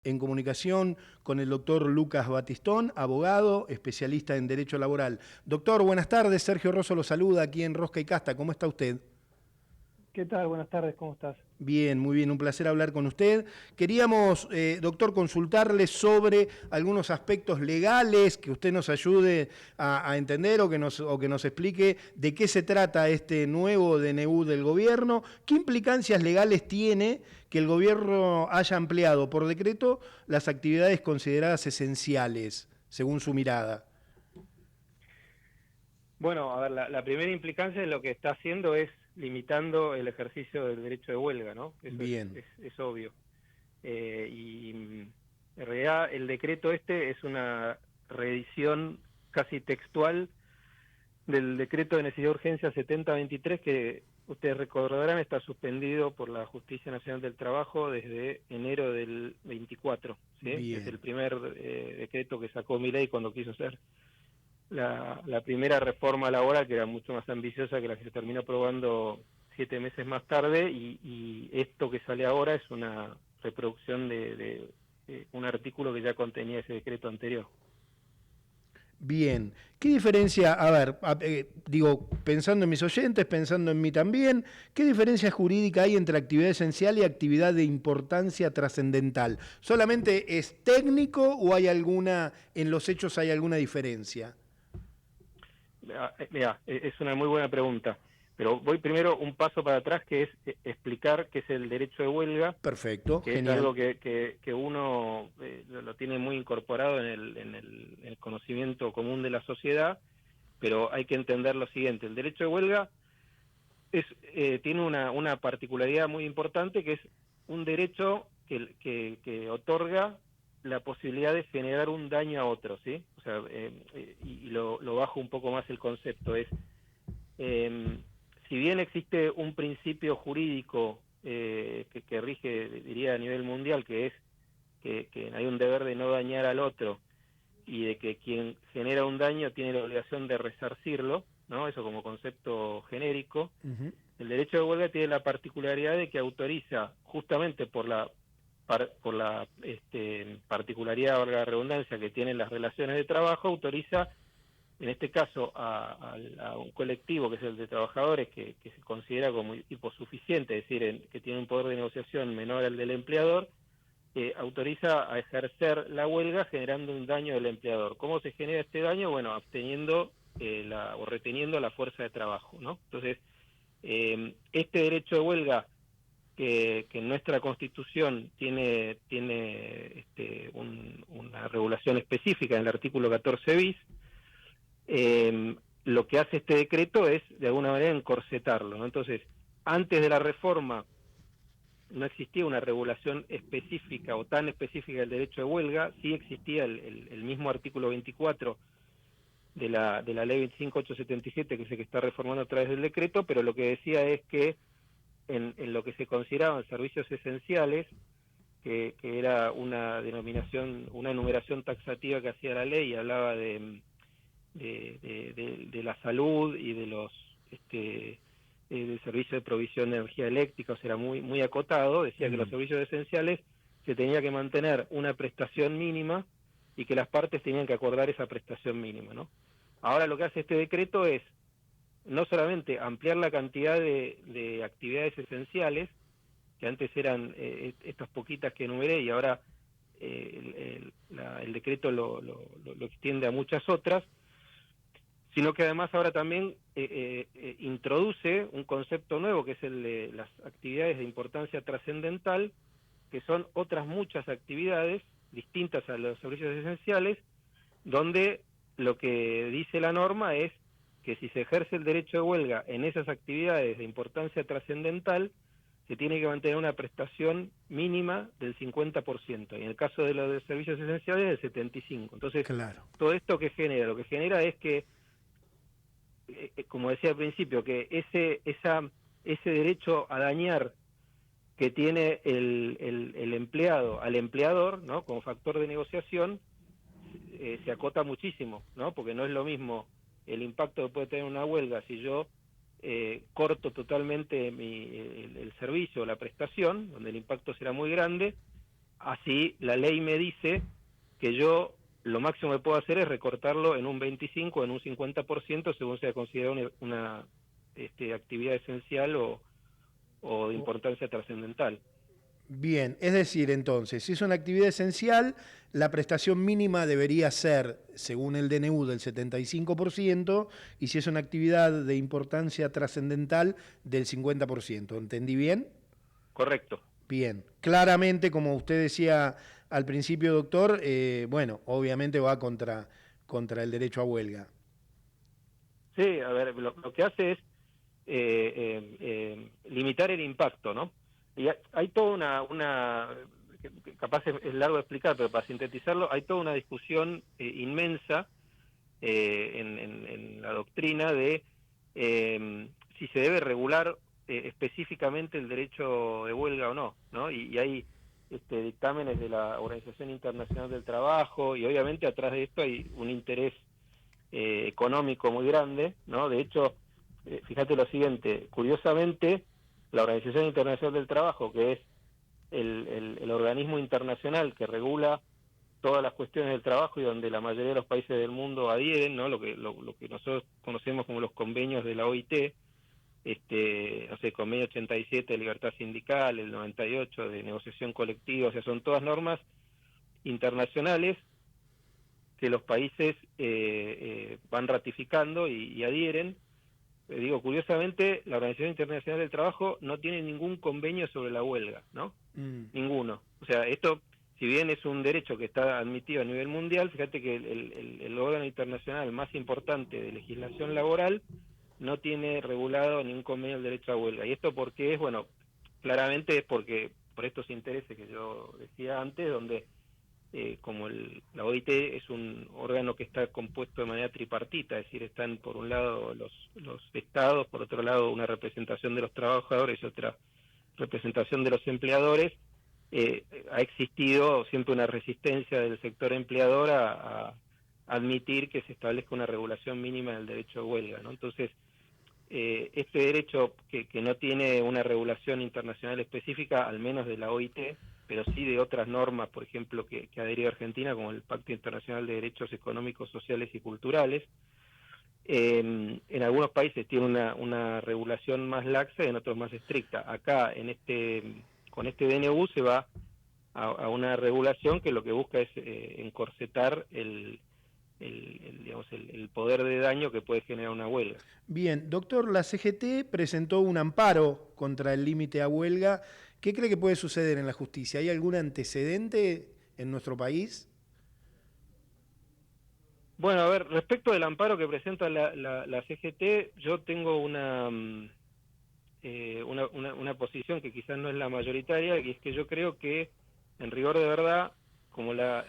En comunicación con el doctor Lucas Batistón, abogado, especialista en Derecho Laboral. Doctor, buenas tardes. Sergio Rosso lo saluda aquí en Rosca y Casta. ¿Cómo está usted? ¿Qué tal? Buenas tardes, ¿cómo estás? Bien, muy bien, un placer hablar con usted. Queríamos, doctor, consultarle sobre algunos aspectos legales, que usted nos ayude a entender o que nos explique de qué se trata este nuevo DNU del gobierno, qué implicancias legales tiene que el gobierno haya ampliado por decreto las actividades consideradas esenciales, según su mirada. Bueno, a ver, la primera implicancia de lo que está haciendo es limitando el ejercicio del derecho de huelga, ¿no? Eso Bien, es obvio. En realidad el decreto este es una reedición casi textual del decreto de necesidad de urgencia 7023 que ustedes recordarán está suspendido por la Justicia Nacional del Trabajo desde enero del 24, ¿sí? Es el bien. primer decreto que sacó Milei cuando quiso hacer la primera reforma laboral, que era mucho más ambiciosa que la que se terminó aprobando 7 meses más tarde, y esto que sale ahora es una reproducción de un artículo que ya contenía ese decreto anterior. Bien, ¿qué diferencia, a ver, digo, pensando en mis oyentes, pensando en mí también, qué diferencia jurídica hay entre actividad esencial y actividad de importancia trascendental? ¿Solamente es técnico o hay alguna, en los hechos hay alguna diferencia? Mira, es una muy buena pregunta, pero voy primero un paso para atrás, que es explicar qué es el derecho de huelga, Perfecto, que es algo genial. que uno lo tiene muy incorporado en el conocimiento común de la sociedad, pero hay que entender lo siguiente: el derecho de huelga tiene una particularidad muy importante, que es un derecho que otorga la posibilidad de generar un daño a otro, ¿sí? O sea, y lo bajo un poco más el concepto, es, eh, si bien existe un principio jurídico que rige, diría, a nivel mundial, que es que hay un deber de no dañar al otro, y de que quien genera un daño tiene la obligación de resarcirlo, ¿no? Eso como concepto genérico. Ujú. El derecho de huelga tiene la particularidad de que autoriza, justamente por la particularidad, valga la redundancia, que tienen las relaciones de trabajo, autoriza, en este caso, a un colectivo que es el de trabajadores, que se considera como hiposuficiente, es decir, que tiene un poder de negociación menor al del empleador, autoriza a ejercer la huelga generando un daño del empleador. ¿Cómo se genera este daño? Bueno, obteniendo o reteniendo la fuerza de trabajo, ¿no? Entonces, este derecho de huelga, que en nuestra Constitución tiene una regulación específica en el artículo 14 bis, lo que hace este decreto es, de alguna manera, encorsetarlo, ¿no? Entonces, antes de la reforma no existía una regulación específica o tan específica del derecho de huelga. Sí existía el mismo artículo 24 de la ley 25877, que es el que está reformando a través del decreto, pero lo que decía es que en lo que se consideraban servicios esenciales, que era una denominación, una enumeración taxativa que hacía la ley, y hablaba de la salud y de los del servicio de provisión de energía eléctrica. O sea, era muy acotado. Decía que los Mm. servicios esenciales se tenía que mantener una prestación mínima y que las partes tenían que acordar esa prestación mínima, ¿no? Ahora lo que hace este decreto es no solamente ampliar la cantidad de actividades esenciales, que antes eran estas poquitas que enumeré, y ahora el decreto lo extiende a muchas otras, sino que además ahora también introduce un concepto nuevo, que es el de las actividades de importancia trascendental, que son otras muchas actividades distintas a los servicios esenciales, donde lo que dice la norma es que si se ejerce el derecho de huelga en esas actividades de importancia trascendental, se tiene que mantener una prestación mínima del 50%, y en el caso de los de servicios esenciales del 75%. Entonces, Claro. todo esto que genera, lo que genera es que, como decía al principio, que ese derecho a dañar que tiene el empleado al empleador, ¿no?, como factor de negociación, se acota muchísimo, ¿no? Porque no es lo mismo el impacto que puede tener una huelga si yo corto totalmente el servicio o la prestación, donde el impacto será muy grande, así la ley me dice que yo lo máximo que puedo hacer es recortarlo en un 25, en un 50%, según sea considerado una actividad esencial o de importancia trascendental. Bien, es decir, entonces, si es una actividad esencial, la prestación mínima debería ser, según el DNU, del 75%, y si es una actividad de importancia trascendental, del 50%. ¿Entendí bien? Correcto. Bien. Claramente, como usted decía al principio, doctor, bueno, obviamente va contra el derecho a huelga. Sí, a ver, lo que hace es limitar el impacto, ¿no? Y hay toda capaz es largo de explicar, pero para sintetizarlo, hay toda una discusión inmensa en la doctrina de si se debe regular específicamente el derecho de huelga o no, ¿no? Y hay dictámenes de la Organización Internacional del Trabajo, y obviamente atrás de esto hay un interés económico muy grande, ¿no? De hecho, fíjate lo siguiente, curiosamente, la Organización Internacional del Trabajo, que es el organismo internacional que regula todas las cuestiones del trabajo y donde la mayoría de los países del mundo adhieren, ¿no? Lo que nosotros conocemos como los convenios de la OIT, no sé, convenio 87 de libertad sindical, el 98 de negociación colectiva, o sea, son todas normas internacionales que los países van ratificando y adhieren. Digo, curiosamente, la Organización Internacional del Trabajo no tiene ningún convenio sobre la huelga, ¿no? Ninguno. O sea, esto, si bien es un derecho que está admitido a nivel mundial, fíjate que el órgano internacional más importante de legislación laboral no tiene regulado ningún convenio del derecho a huelga. ¿Y esto por qué es? Bueno, claramente es porque por estos intereses que yo decía antes, donde como la OIT es un órgano que está compuesto de manera tripartita, es decir, están por un lado los estados, por otro lado una representación de los trabajadores y otra representación de los empleadores, ha existido siempre una resistencia del sector empleador a admitir que se establezca una regulación mínima del derecho de huelga, ¿no? Entonces, este derecho que no tiene una regulación internacional específica, al menos de la OIT, pero sí de otras normas, por ejemplo, que adherió Argentina, como el Pacto Internacional de Derechos Económicos, Sociales y Culturales. En algunos países tiene una regulación más laxa y en otros más estricta. Acá, con este DNU, se va a una regulación que lo que busca es encorsetar digamos, el poder de daño que puede generar una huelga. Bien, doctor, la CGT presentó un amparo contra el límite a huelga. ¿Qué cree que puede suceder en la justicia? ¿Hay algún antecedente en nuestro país? Bueno, a ver, respecto del amparo que presenta la CGT, yo tengo una posición que quizás no es la mayoritaria, y es que yo creo que, en rigor de verdad, como la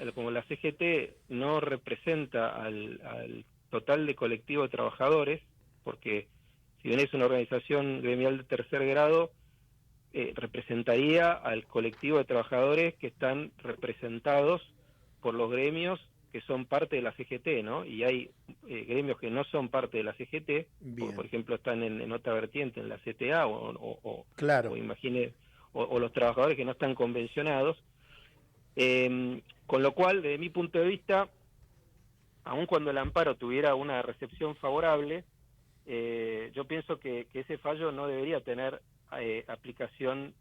CGT no representa al total de colectivo de trabajadores, porque si bien es una organización gremial de tercer grado, representaría al colectivo de trabajadores que están representados por los gremios que son parte de la CGT, ¿no? Y hay gremios que no son parte de la CGT, por ejemplo están en otra vertiente, en la CTA, claro. o imagine, o los trabajadores que no están convencionados, con lo cual, desde mi punto de vista, aun cuando el amparo tuviera una recepción favorable, yo pienso que ese fallo no debería tener aplicación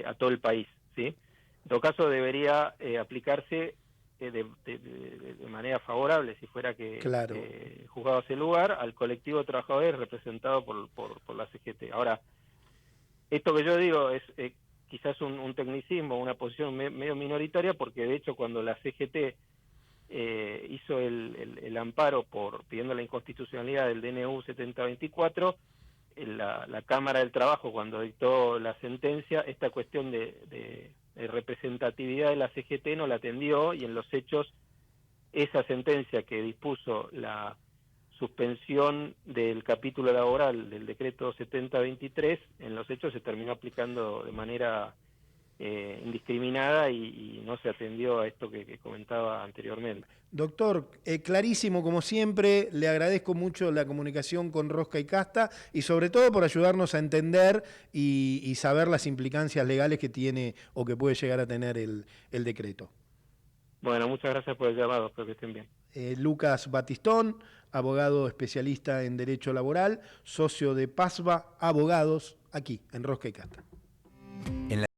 a todo el país, ¿sí? En todo caso, debería aplicarse de manera favorable, si fuera que Claro. juzgado ese lugar, al colectivo de trabajadores representado por la CGT. Ahora, esto que yo digo es quizás un tecnicismo, una posición medio minoritaria, porque de hecho cuando la CGT hizo el amparo pidiendo la inconstitucionalidad del DNU 7024, la Cámara del Trabajo, cuando dictó la sentencia, esta cuestión de representatividad de la CGT no la atendió, y en los hechos esa sentencia que dispuso la suspensión del capítulo laboral del decreto 7023, en los hechos se terminó aplicando de manera indiscriminada y no se atendió a esto que comentaba anteriormente. Doctor, clarísimo como siempre, le agradezco mucho la comunicación con Rosca y Casta y sobre todo por ayudarnos a entender y saber las implicancias legales que tiene o que puede llegar a tener el decreto. Bueno, muchas gracias por el llamado, espero que estén bien. Lucas Batistón, abogado especialista en Derecho Laboral, socio de PASVA Abogados, aquí en Rosca y Casta.